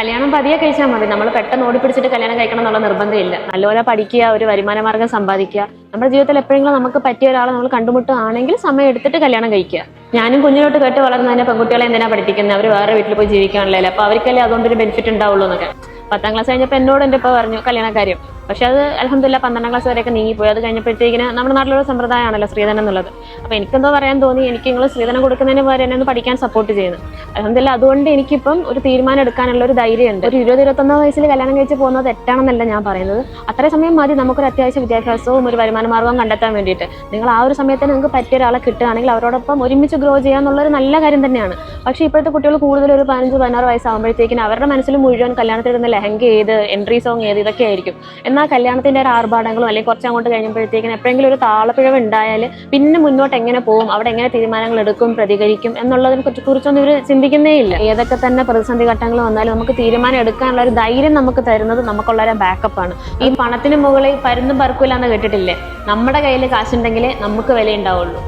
കല്യാണം പതിയെ കഴിച്ചാൽ മതി. നമ്മൾ പെട്ടെന്ന് ഓടിപ്പിടിച്ചിട്ട് കല്യാണം കഴിക്കണം എന്നുള്ള നിർബന്ധമില്ല. നല്ലപോലെ പഠിക്കുക, ഒരു വരുമാന മാർഗം സമ്പാദിക്കുക. നമ്മുടെ ജീവിതത്തിൽ എപ്പോഴെങ്കിലും നമുക്ക് പറ്റിയ ഒരാളെ നമ്മൾ കണ്ടുമുട്ടുകയാണെങ്കിൽ സമയം എടുത്തിട്ട് കല്യാണം കഴിക്കുക. ഞാനും കുഞ്ഞിലോട്ട് കേട്ട് വളർന്നതിനെ പെൺകുട്ടികളെ എന്തിനാ പഠിപ്പിക്കുന്നത്, അവർ വേറെ വീട്ടിൽ പോയി ജീവിക്കാനല്ലേ, അപ്പൊ അവർക്കല്ലേ അതുകൊണ്ടൊരു ബെനിഫിറ്റ് ഉണ്ടാവുള്ളൂ എന്നൊക്കെ. 10ാം ക്ലാസ് കഴിഞ്ഞപ്പോൾ എന്നോട് എൻ്റെ ഇപ്പോൾ പറഞ്ഞു കല്യാണക്കാര്യം. പക്ഷെ അത് അൽഹംദുലില്ലാ 12ാം ക്ലാസ് വരെയൊക്കെ നീങ്ങിപ്പോയി. അത് കഴിഞ്ഞപ്പോഴത്തേക്കിന് നമ്മുടെ നാട്ടിലൊരു സമ്പ്രദായമാണല്ലോ സ്ത്രീധനം എന്നുള്ളത്. അപ്പൊ എനിക്കെന്തോ പറയാൻ തോന്നി, എനിക്ക് നിങ്ങൾ സ്ത്രീധനം കൊടുക്കുന്നതിന് പകരം എന്നെ ഒന്ന് പഠിക്കാൻ സപ്പോർട്ട് ചെയ്യുന്നു. അൽഹംദുലില്ലാ അതുകൊണ്ട് എനിക്കിപ്പം ഒരു തീരുമാനം എടുക്കാനുള്ള ഒരു ധൈര്യമുണ്ട്. ഒരു 20-21 വയസ്സിൽ കല്യാണം കഴിച്ച് പോകുന്നത് തെറ്റാണെന്നല്ല ഞാൻ പറയുന്നത്. അത്രയും സമയം മതി നമുക്കൊരു അത്യാവശ്യ വിദ്യാഭ്യാസവും ഒരു വരുമാന മാർഗവും കണ്ടെത്താൻ വേണ്ടിയിട്ട്. നിങ്ങൾ ആ ഒരു സമയത്ത് നിങ്ങൾക്ക് പറ്റിയ ഒരാളെ കിട്ടുകയാണെങ്കിൽ അവരോടൊപ്പം ഒരുമിച്ച് ഗ്രോ ചെയ്യാന്നുള്ളൊരു നല്ല കാര്യം തന്നെയാണ്. പക്ഷേ ഇപ്പോഴത്തെ കുട്ടികൾ കൂടുതൽ ഒരു 15-16 വയസ്സാകുമ്പോഴത്തേക്കിന് അവരുടെ മനസ്സിൽ മുഴുവൻ കല്യാണത്തിൽ ഇടുന്ന ലെഹങ്ക ഏത്, എൻട്രി സോങ് ഏത്, ഇതൊക്കെ ആയിരിക്കും. എന്നാൽ കല്യാണത്തിന്റെ ഒരു ആർഭാടങ്ങളും അല്ലെങ്കിൽ കുറച്ചങ്ങോട്ട് കഴിഞ്ഞപ്പോഴത്തേക്കിന് എപ്പോഴെങ്കിലും ഒരു താളപ്പിഴവ് ഉണ്ടായാൽ പിന്നെ മുന്നോട്ട് എങ്ങനെ പോകും, അവിടെ എങ്ങനെ തീരുമാനങ്ങൾ എടുക്കും, പ്രതികരിക്കും എന്നുള്ളതിനെ കുറിച്ചൊന്നും ഇവർ ചിന്തിക്കുന്നേ ഇല്ല. ഏതൊക്കെ തന്നെ പ്രതിസന്ധി ഘട്ടങ്ങൾ വന്നാലും നമുക്ക് തീരുമാനം എടുക്കാനുള്ള ഒരു ധൈര്യം നമുക്ക് തരുന്നത് നമുക്കുള്ള ഒരു ബാക്കപ്പാണ്. ഈ പണത്തിന് മുകളിൽ പരുന്നും പറക്കൂല എന്ന് കേട്ടിട്ടില്ലേ? നമ്മുടെ കയ്യിൽ കാശുണ്ടെങ്കിലേ നമുക്ക് വില ഉണ്ടാവുള്ളൂ.